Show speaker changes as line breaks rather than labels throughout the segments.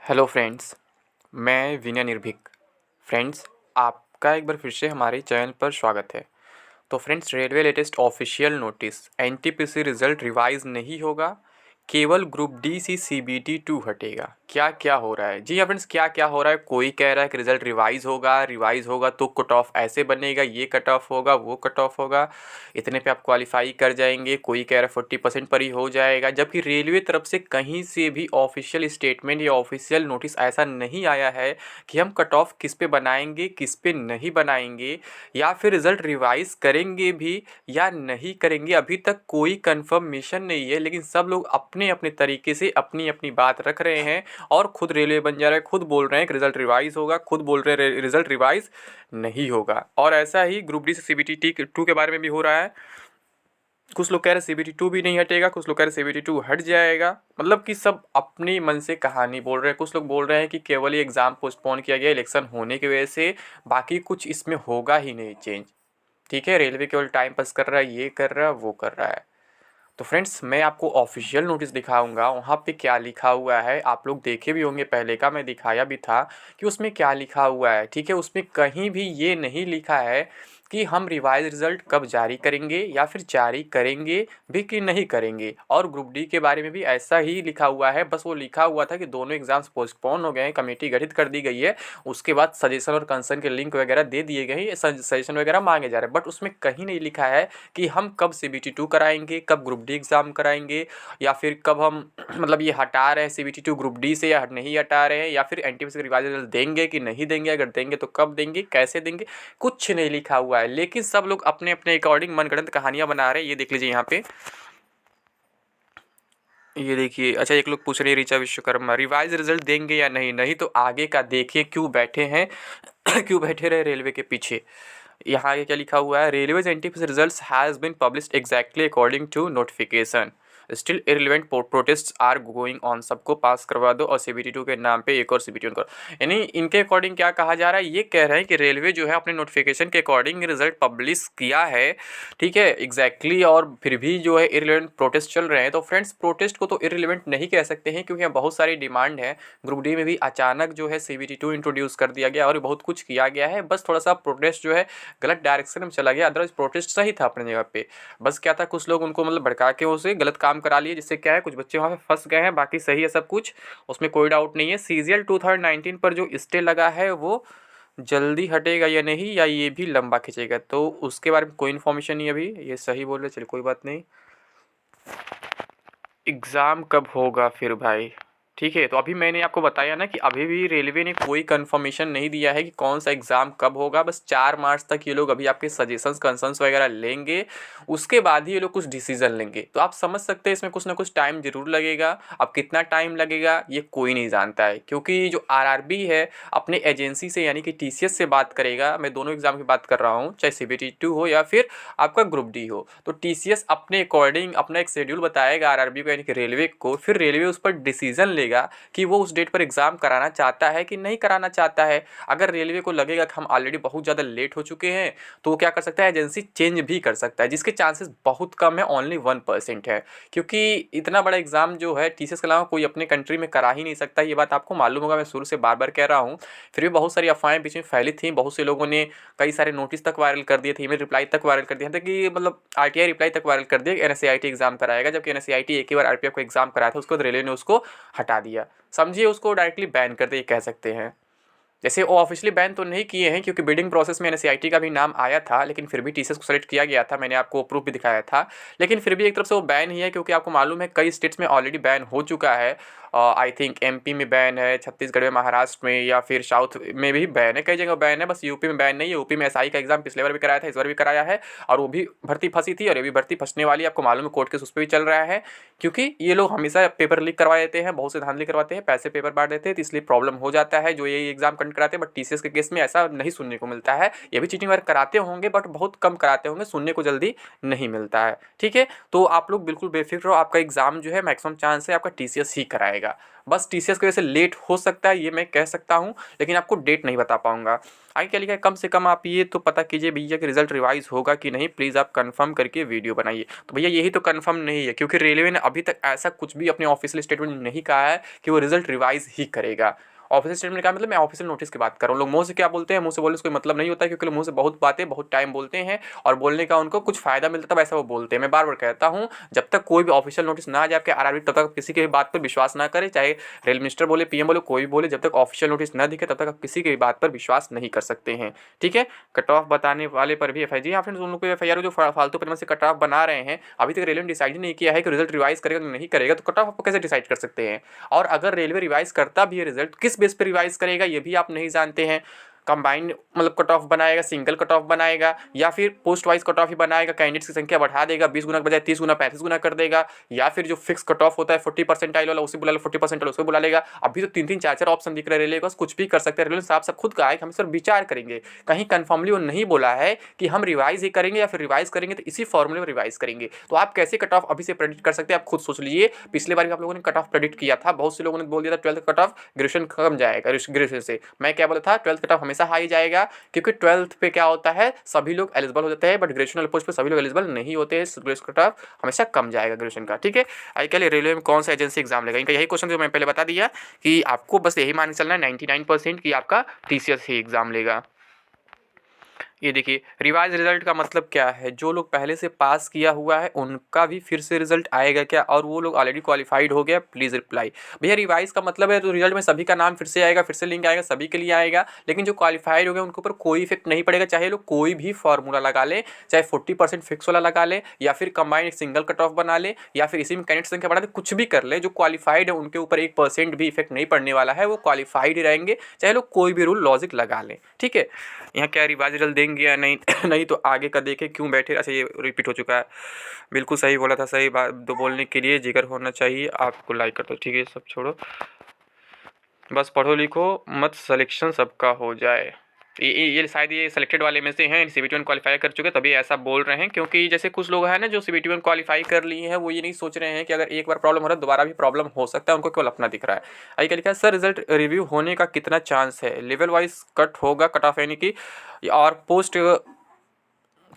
Hello friends, मैं विनय निर्भीक। Friends, आपका एक बार फिर से हमारे चैनल पर स्वागत है। तो friends, railway latest official notice NTPC result revise नहीं होगा, केवल ग्रुप डी सी CBT 2 हटेगा। क्या क्या हो रहा है? जी हाँ फ्रेंड्स, क्या क्या हो रहा है? कोई कह रहा है कि रिज़ल्ट रिवाइज़ होगा तो कट ऑफ ऐसे बनेगा, ये कट ऑफ होगा, वो कट ऑफ होगा, इतने पे आप क्वालिफाई कर जाएंगे। कोई कह रहा है 40% पर ही हो जाएगा, जबकि रेलवे तरफ से कहीं से भी ऑफिशियल स्टेटमेंट या ऑफिशियल नोटिस ऐसा नहीं आया है कि हम कट ऑफ किस पे बनाएंगे, किस पे नहीं बनाएंगे, या फिर रिज़ल्ट रिवाइज़ करेंगे भी या नहीं करेंगे। अभी तक कोई कंफर्मेशन नहीं है, लेकिन सब लोग अपने अपने तरीके से अपनी अपनी बात रख रहे हैं और खुद रेलवे बन जा रहे हैं, खुद बोल रहे हैं कि रिज़ल्ट रिवाइज़ होगा, खुद बोल रहे हैं रिज़ल्ट रिवाइज़ नहीं होगा। और ऐसा ही ग्रुप डी से CBT 2 के बारे में भी हो रहा है। कुछ लोग कह रहे हैं CBT 2 भी नहीं हटेगा, कुछ लोग कह रहे हैं CBT 2 हट जाएगा। मतलब कि सब अपनी मन से कहानी बोल रहे हैं। कुछ लोग बोल रहे हैं कि केवल ये एग्ज़ाम पोस्टपोन किया गया इलेक्शन होने की वजह से, बाकी कुछ इसमें होगा ही नहीं चेंज। ठीक है, रेलवे केवल टाइम पास कर रहा है, ये कर रहा है, वो कर रहा है। तो फ्रेंड्स, मैं आपको ऑफिशियल नोटिस दिखाऊंगा, वहाँ पे क्या लिखा हुआ है। आप लोग देखे भी होंगे, पहले का मैं दिखाया भी था कि उसमें क्या लिखा हुआ है। ठीक है, उसमें कहीं भी ये नहीं लिखा है कि हम रिवाइज रिज़ल्ट कब जारी करेंगे या फिर जारी करेंगे भी कि नहीं करेंगे। और ग्रुप डी के बारे में भी ऐसा ही लिखा हुआ है। बस वो लिखा हुआ था कि दोनों एग्ज़ाम्स पोस्टपोन हो गए हैं, कमेटी गठित कर दी गई है, उसके बाद सजेशन और कंसर्न के लिंक वगैरह दे दिए गए हैं, सजेशन वगैरह मांगे जा रहे हैं। बट उसमें कहीं नहीं लिखा है कि हम कब CBT 2 कराएंगे, कब ग्रुप डी एग्ज़ाम कराएंगे, या फिर कब हम मतलब ये हटा रहे हैं CBT 2 ग्रुप डी से या नहीं हटा रहे हैं, या फिर एनटीपीसी रिवाइज रिजल्ट देंगे कि नहीं देंगे, अगर देंगे तो कब देंगे, कैसे देंगे, कुछ नहीं लिखा हुआ है। लेकिन सब लोग अपने अपने अकॉर्डिंग मनगढ़ंत कहानियां बना रहे हैं। ये देख लीजिए यहाँ पे, ये देखिए। अच्छा, एक लोग पूछ रहे हैं, ऋचा विश्वकर्मा, रिवाइज रिजल्ट देंगे या नहीं? नहीं तो आगे का देखिए, क्यों बैठे हैं क्यों बैठे रहे रेलवे के पीछे। यहाँ आगे क्या लिखा हुआ है? Railways NTPC results has been published exactly according to notification, still irrelevant protest are going on. सबको पास करवा दो और CBT 2 के नाम पे एक और CBT 1 करो। यानी इनके अकॉर्डिंग क्या कहा जा रहा है? ये कह रहे हैं कि रेलवे जो है अपने नोटिफिकेशन के अकॉर्डिंग रिजल्ट पब्लिश किया है, ठीक है, एग्जैक्टली, और फिर भी जो है इररिलेवेंट प्रोटेस्ट चल रहे हैं। तो फ्रेंड्स, प्रोटेस्ट को तो इररिलेवेंट नहीं कह सकते हैं, क्योंकि यहाँ बहुत सारी डिमांड है। ग्रुप डी में भी अचानक जो है CBT 2 इंट्रोड्यूस कर दिया गया और बहुत कुछ किया गया है। बस थोड़ा सा प्रोटेस्ट जो है गलत डायरेक्शन में चला गया, अदरवाइज प्रोटेस्ट सही था अपने जगह पे। बस क्या था, कुछ लोग उनको मतलब भड़का के उसे गलत काम करा लिए, जिससे क्या है कुछ बच्चे वहाँ पे फंस गए हैं। बाकी सही है सब कुछ, उसमें कोई डाउट नहीं है। CGL 2019 पर जो स्टे लगा है वो जल्दी हटेगा या नहीं, या ये भी लंबा खिंचेगा, तो उसके बारे में कोई इन्फॉर्मेशन नहीं अभी। ये सही बोल रहे, चलिए कोई बात नहीं। एग्ज़ाम कब होगा फिर भाई? ठीक है, तो अभी मैंने आपको बताया ना कि अभी भी रेलवे ने कोई कंफर्मेशन नहीं दिया है कि कौन सा एग्ज़ाम कब होगा। बस 4 मार्च तक ये लोग अभी आपके सजेशंस कंसर्न्स वगैरह लेंगे, उसके बाद ही ये लोग कुछ डिसीजन लेंगे। तो आप समझ सकते हैं इसमें कुछ ना कुछ टाइम ज़रूर लगेगा। अब कितना टाइम लगेगा ये कोई नहीं जानता है, क्योंकि जो RRB है अपने एजेंसी से यानी कि TCS से बात करेगा। मैं दोनों एग्ज़ाम की बात कर रहा हूँ, चाहे CBT 2 हो या फिर आपका ग्रुप डी हो। तो TCS अपने अकॉर्डिंग अपना एक शेड्यूल बताएगा RRB को यानी कि रेलवे को, फिर रेलवे उस पर डिसीजन लेगा कि वो उस डेट पर एग्ज़ाम कराना चाहता है कि नहीं कराना चाहता है। अगर रेलवे को लगेगा कि हम ऑलरेडी बहुत ज़्यादा लेट हो चुके हैं, तो वो क्या कर सकता है, एजेंसी चेंज भी कर सकता है, जिसके चांसेस बहुत कम है, ओनली 1% है। क्योंकि इतना बड़ा एग्ज़ाम जो है TCS के अलावा कोई अपने कंट्री में करा ही नहीं सकता। ये बात आपको मालूम होगा, मैं शुरू से बार बार कह रहा हूँ। फिर भी बहुत सारी अफवाहें बीच में फैली थी, बहुत से लोगों ने कई सारे नोटिस तक वायरल कर दिए थे, ईमेल रिप्लाई तक वायरल कर दिया था, कि मतलब RTI रिप्लाई तक वायरल कर दिया NSCIT एग्ज़ाम कराएगा, जबकि NSCIT एक ही बार RPF को एग्ज़ाम कराया था, उसको रेलवे ने उसको हटा दिया। समझिए, उसको डायरेक्टली बैन कर दे, ये कह सकते हैं। जैसे वो ऑफिशियली बैन तो नहीं किए हैं, क्योंकि बिडिंग प्रोसेस में NSCIT का भी नाम आया था, लेकिन फिर भी TCS को सेलेक्ट किया गया था, मैंने आपको प्रूफ भी दिखाया था। लेकिन फिर भी एक तरफ से वो बैन ही है, क्योंकि आपको मालूम है कई स्टेट्स में ऑलरेडी बैन हो चुका है। आई थिंक MP में बैन है, छत्तीसगढ़ में, महाराष्ट्र में, या फिर साउथ में भी बैन है, कई जगह बैन है। बस यूपी में बैन नहीं है। यूपी में SI का एग्जाम पिछले बार भी कराया था, इस बार भी कराया है, और वो भी भर्ती फंसी थी, और ये भी भर्ती फंसने वाली है। आपको मालूम है कोर्ट केस उस पर भी चल रहा है, क्योंकि ये लोग हमेशा पेपर लीक करवा देते हैं, बहुत से धांधली करवाते हैं, पैसे पेपर बांट देते हैं, तो इसलिए प्रॉब्लम हो जाता है। जो ये एग्जाम करने अटेंड कराते हैं, बट टीसीएस के केस में ऐसा नहीं सुनने को मिलता है। ये भी चीटिंग वगैरह कराते होंगे बट बहुत कम कराते होंगे, सुनने को जल्दी नहीं मिलता है। ठीक है, तो आप लोग बिल्कुल बेफिक्र रहो, आपका एग्जाम जो है मैक्सिमम चांस है आपका टीसीएस ही कराएगा। बस टीसीएस की वजह से लेट हो सकता है ये मैं कह सकता हूँ, लेकिन आपको डेट नहीं बता पाऊंगा। आगे क्या लिखा है, कम से कम आप ये तो पता कीजिए भैया कि रिजल्ट रिवाइज होगा कि नहीं, प्लीज़ आप कंफर्म करके वीडियो बनाइए। तो भैया यही तो कंफर्म नहीं है, क्योंकि रेलवे ने अभी तक ऐसा कुछ भी अपने ऑफिशियल स्टेटमेंट नहीं कहा है कि वो रिजल्ट रिवाइज ही करेगा। ऑफिशियल स्टेटमेंट का मतलब मैं ऑफिशियल नोटिस की बात कर रहा हूँ। लोग मुंह से क्या बोलते हैं, मुंह से बोलने से कोई मतलब नहीं होता है, क्योंकि लोग मुंह से बहुत बातें बहुत टाइम बोलते हैं और बोलने का उनको कुछ फायदा मिलता है तब ऐसा वो बोलते हैं। मैं बार बार कहता हूँ, जब तक कोई भी ऑफिशियल नोटिस ना आ जाए आपके आरआरबी, तब तक किसी की भी बात पर विश्वास ना करें, चाहे रेल मिनिस्टर बोले, पीएम बोले, कोई भी बोले। जब तक ऑफिशियल नोटिस ना दिखे तब तक आप किसी की भी बात पर विश्वास नहीं कर सकते हैं। ठीक है, कट ऑफ बताने वाले पर भी एफआईआर, या फिर उन लोग को एफआईआर जो फालतू परिमाण से कट ऑफ बना रहे हैं, अभी तक रेलवे ने डिसाइड नहीं किया है कि रिजल्ट रिवाइज करेगा कि नहीं करेगा, तो कट ऑफ कैसे डिसाइड कर सकते हैं। और अगर रेलवे रिवाइज करता भी है रिजल्ट, किस बेस पर रिवाइज करेगा ये भी आप नहीं जानते हैं। कंबाइंड मतलब कट ऑफ बनाएगा, सिंगल कट ऑफ बनाएगा, या फिर पोस्ट वाइज कट ऑफ ही बनाएगा, कैंडिडेट्स की संख्या बढ़ा देगा, 20 गुना के बजाय 30 गुना 35 गुना कर देगा, या फिर जो फिक्स कट ऑफ होता है 40% वाला उसे बुला ले, 40% वाला उसे बुला लेगा। अभी तो 3 3 4 4 ऑप्शन दिख रहे हैं रेलवे के पास, कुछ भी कर सकते हैं। रेलवे साहब सब खुद कहा है कि हम इस पर विचार करेंगे, कहीं कन्फर्मली वो नहीं बोला है कि हम रिवाइज ही करेंगे, या फिर रिवाइज करेंगे तो इसी फॉर्मूले में रिवाइज करेंगे। तो आप कैसे कट ऑफ अभी से प्रेडिक्ट कर सकते हैं, आप खुद सोच लीजिए। पिछले बार भी आप लोगों ने कट ऑफ प्रेडिक्ट किया था, बहुत से लोगों ने बोल दिया था 12th कट ऑफ ग्रेजुएशन कम जाएगा ग्रेजुएशन से। मैं क्या बोला था, 12th कट ऑफ हमेशा हाई जाएगा, क्योंकि 12th पे क्या होता है सभी लोग एलिजिबल हो जाते हैं, बट ग्रेजुएशन वाले पोस्ट पे सभी लोग एलिजिबल नहीं होते हैं, ग्रेजुएशन कट ऑफ हमेशा कम जाएगा ग्रेजुएशन का। ठीक है, आई के लिए रेलवे में कौन सा एजेंसी एग्जाम लेगा, इनका यही क्वेश्चन जो मैं पहले बता दिया कि आपको बस यही मान के चलना है 99% कि आपका टीसीएस ही एग्जाम लेगा। ये देखिए, रिवाइज रिजल्ट का मतलब क्या है, जो लोग पहले से पास किया हुआ है उनका भी फिर से रिजल्ट आएगा क्या, और वो लोग ऑलरेडी क्वालिफाइड हो गया, प्लीज़ रिप्लाई। भैया रिवाइज का मतलब है तो रिजल्ट में सभी का नाम फिर से आएगा, फिर से लिंक आएगा, सभी के लिए आएगा, लेकिन जो क्वालिफाइड हो गए उनके ऊपर कोई इफेक्ट नहीं पड़ेगा, चाहे लोग कोई भी फॉर्मूला लगा ले, चाहे 40% फिक्स वाला लगा ले, या फिर कंबाइंड सिंगल कट ऑफ बना ले, या फिर इसी में कैंडिडेट संख्या बढ़ा दे, कुछ भी कर ले। जो क्वालिफाइड है उनके ऊपर 1% भी इफेक्ट नहीं पड़ने वाला है, वो क्वालिफाइड ही रहेंगे, चाहे लोग कोई भी रूल लॉजिक लगा लें। ठीक है, यहाँ क्या रिवाइज रिजल्ट देंगे या नहीं नहीं तो आगे का देखें, क्यों बैठे। अच्छा ये रिपीट हो चुका है, बिल्कुल सही बोला था, सही बात तो बोलने के लिए जिगर होना चाहिए, आपको लाइक कर दो। ठीक है, सब छोड़ो, बस पढ़ो लिखो मत, सिलेक्शन सबका हो जाए। ये शायद ये सेलेक्टेड वाले में से हैं, CBT 1 क्वालिफाई कर चुके, तभी ऐसा बोल रहे हैं। क्योंकि जैसे कुछ लोग हैं ना जो CBT 1 क्वालिफाई कर लिए हैं, वो ये नहीं सोच रहे हैं कि अगर एक बार प्रॉब्लम हो रहा है दोबारा भी प्रॉब्लम हो सकता है, उनको केवल अपना दिख रहा है। आगे क्या लिखा है, सर रिजल्ट रिव्यू होने का कितना चांस है, लेवल वाइज कट होगा कट ऑफ यानी कि, और पोस्ट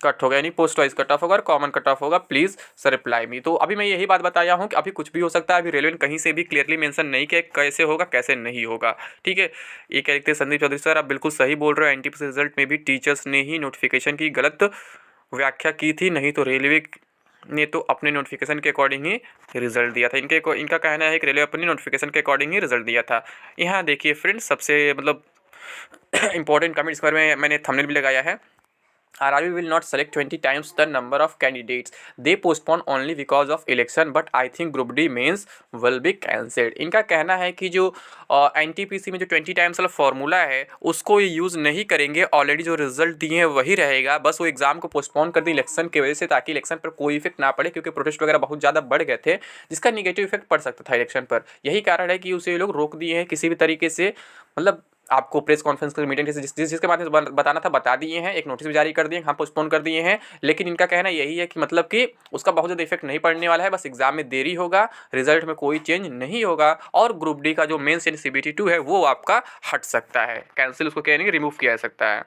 कट होगा यानी पोस्ट वाइज कट ऑफ होगा और कॉमन कट ऑफ होगा, प्लीज़ सर रिप्लाई मी। तो अभी मैं यही बात बताया हूँ कि अभी कुछ भी हो सकता है, अभी रेलवे ने कहीं से भी क्लियरली मेंशन नहीं किया कैसे होगा कैसे नहीं होगा। ठीक है, ये क्या लिखते हैं, संदीप चौधरी सर आप बिल्कुल सही बोल रहे हो, एनटीपीसी रिजल्ट में भी टीचर्स ने ही नोटिफिकेशन की गलत व्याख्या की थी, नहीं तो रेलवे ने तो अपने नोटिफिकेशन के अकॉर्डिंग ही रिजल्ट दिया था। इनका कहना है कि रेलवे अपने नोटिफिकेशन के अकॉर्डिंग ही रिजल्ट दिया था। यहाँ देखिए फ्रेंड्स, सबसे मतलब इंपॉर्टेंट कमेंट इस बारे में मैंने थंबनेल भी लगाया है, RRB will not select 20 times the number of candidates. They postpone only because of election, but I think Group D mains will be cancelled. इनका कहना है कि जो NTPC में जो 20 टाइम्स वाला फॉर्मूला है उसको ये यूज़ नहीं करेंगे, ऑलरेडी जो रिजल्ट दिए हैं वही रहेगा, बस वो एग्जाम को पोस्टपोन कर दी इलेक्शन की वजह से, ताकि इलेक्शन पर कोई इफेक्ट ना पड़े, क्योंकि प्रोटेस्ट वगैरह बहुत ज़्यादा बढ़ गए थे जिसका निगेटिव इफेक्ट पड़ सकता था इलेक्शन पर। यही कारण है कि उसे लोग रोक दिए हैं किसी भी तरीके से, मतलब आपको प्रेस कॉन्फ्रेंस मीटिंग से जिसके माध्यम से बताना था बता दिए हैं, एक नोटिस भी जारी कर दिए, हाँ पोस्टपोन कर दिए हैं। लेकिन इनका कहना यही है कि मतलब कि उसका बहुत ज़्यादा इफेक्ट नहीं पड़ने वाला है, बस एग्जाम में देरी होगा, रिजल्ट में कोई चेंज नहीं होगा, और ग्रुप डी का जो मेंस यानी CBT 2 है वो आपका हट सकता है, कैंसिल उसको कहेंगे, रिमूव किया जा सकता है।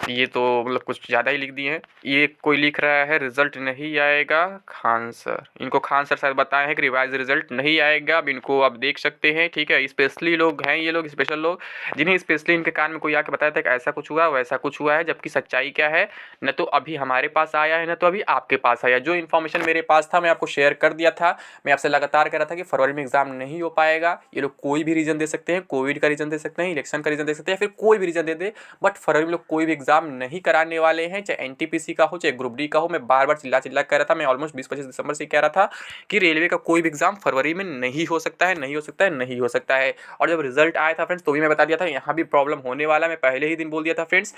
ये तो मतलब कुछ ज़्यादा ही लिख दिए हैं। ये कोई लिख रहा है रिजल्ट नहीं आएगा, खान सर, इनको खान सर शायद बताए हैं कि रिवाइज रिजल्ट नहीं आएगा, अब इनको आप देख सकते हैं। ठीक है, स्पेशली लोग हैं ये लोग, स्पेशल लोग जिन्हें स्पेशली इनके कान में कोई आके बताया था कि ऐसा कुछ हुआ वैसा कुछ हुआ है, जबकि सच्चाई क्या है, न तो अभी हमारे पास आया है न तो अभी आपके पास आया। जो इन्फॉर्मेशन मेरे पास था मैं आपको शेयर कर दिया था, मैं आपसे लगातार कह रहा था कि फरवरी में एग्जाम नहीं हो पाएगा। ये लोग कोई भी रीज़न दे सकते हैं, कोविड का रीज़न दे सकते हैं, इलेक्शन का रीज़न दे सकते हैं, या फिर कोई भी रीज़न दे दे, बट फरवरी में लोग कोई भी एग्जाम नहीं कराने वाले हैं, चाहे एनटीपीसी का हो चाहे ग्रुप डी का हो। मैं बार बार चिल्ला चिल्ला कह रहा था, मैं ऑलमोस्ट 20-25 दिसंबर से कह रहा था कि रेलवे का कोई भी एग्जाम फरवरी में नहीं हो सकता है, नहीं हो सकता है, नहीं हो सकता है। और जब रिजल्ट आया था फ्रेंड्स तो भी मैं बता दिया था यहाँ भी प्रॉब्लम होने वाला, मैं पहले ही दिन बोल दिया था फ्रेंड्स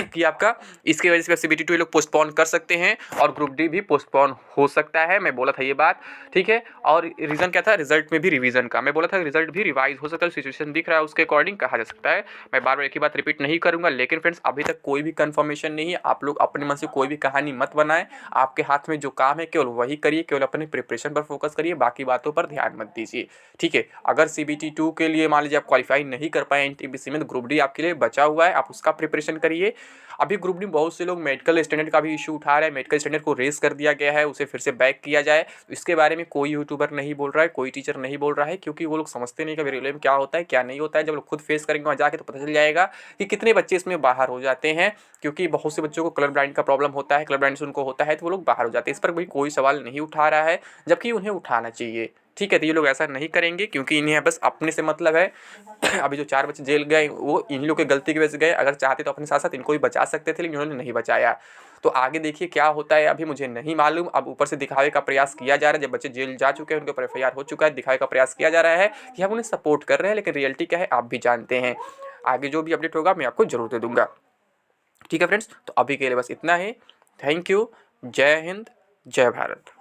कि आपका इसकी वजह से सीबीटी 2 ये लोग पोस्टपोन कर सकते हैं और ग्रुप डी भी पोस्टपोन हो सकता है, मैं बोला था ये बात, ठीक है। और रीज़न क्या था, रिजल्ट में भी रिवीजन का, मैं बोला था रिजल्ट भी रिवाइज हो सकता है, सिचुएशन दिख रहा है उसके अकॉर्डिंग कहा जा सकता है। मैं बार बार एक ही बात रिपीट नहीं करूंगा, लेकिन फ्रेंड्स अभी तक कोई भी कंफर्मेशन नहीं है। आप लोग अपने मन से कोई भी कहानी मत बनाएं, आपके हाथ में जो काम है केवल वही करिए, केवल अपने प्रिपरेशन पर फोकस करिए, बाकी बातों पर ध्यान मत दीजिए, ठीक है। अगर सीबीटी 2 के लिए मान लीजिए आप क्वालिफाई नहीं कर पाए एनटीपीसी में, तो ग्रुप डी आपके लिए बचा हुआ है, आप उसका प्रिपरेशन करिए। अभी ग्रुप डी बहुत से लोग मेडिकल स्टैंडर्ड का भी इशू उठा रहे हैं, मेडिकल स्टैंडर्ड को रेस कर दिया गया है, उसे फिर से बैक किया जाए, तो इसके बारे में कोई यूट्यूबर नहीं बोल रहा है, कोई टीचर नहीं बोल रहा है, क्योंकि वो लोग समझते नहीं कि रेलवे में क्या होता है क्या नहीं होता है। जब लोग खुद फेस करेंगे वहाँ जाके तो पता चल जाएगा कि कितने बच्चे इसमें बाहर हो जाते हैं, क्योंकि बहुत से बच्चों को कलर ब्लाइंड का प्रॉब्लम होता है, कलर ब्लाइंड उनको होता है तो वो लोग बाहर हो जाते हैं। इस पर कोई सवाल नहीं उठा रहा है, जबकि उन्हें उठाना चाहिए, ठीक है। तो ये लोग ऐसा नहीं करेंगे क्योंकि इन्हें बस अपने से मतलब है। अभी जो 4 बच्चे जेल गए वो इन लोग की गलती की वजह से गए, अगर चाहते तो अपने साथ साथ इनको भी बचा सकते थे, लेकिन उन्होंने नहीं बचाया। तो आगे देखिए क्या होता है, अभी मुझे नहीं मालूम। अब ऊपर से दिखावे का प्रयास किया जा रहा है, जब बच्चे जेल जा चुके हैं उनके ऊपर एफआईआर हो चुका है, दिखावे का प्रयास किया जा रहा है कि हम उन्हें सपोर्ट कर रहे हैं, लेकिन रियलिटी क्या है आप भी जानते हैं। आगे जो भी अपडेट होगा मैं आपको जरूर दे दूंगा, ठीक है फ्रेंड्स। तो अभी के लिए बस इतना ही, थैंक यू, जय हिंद, जय भारत।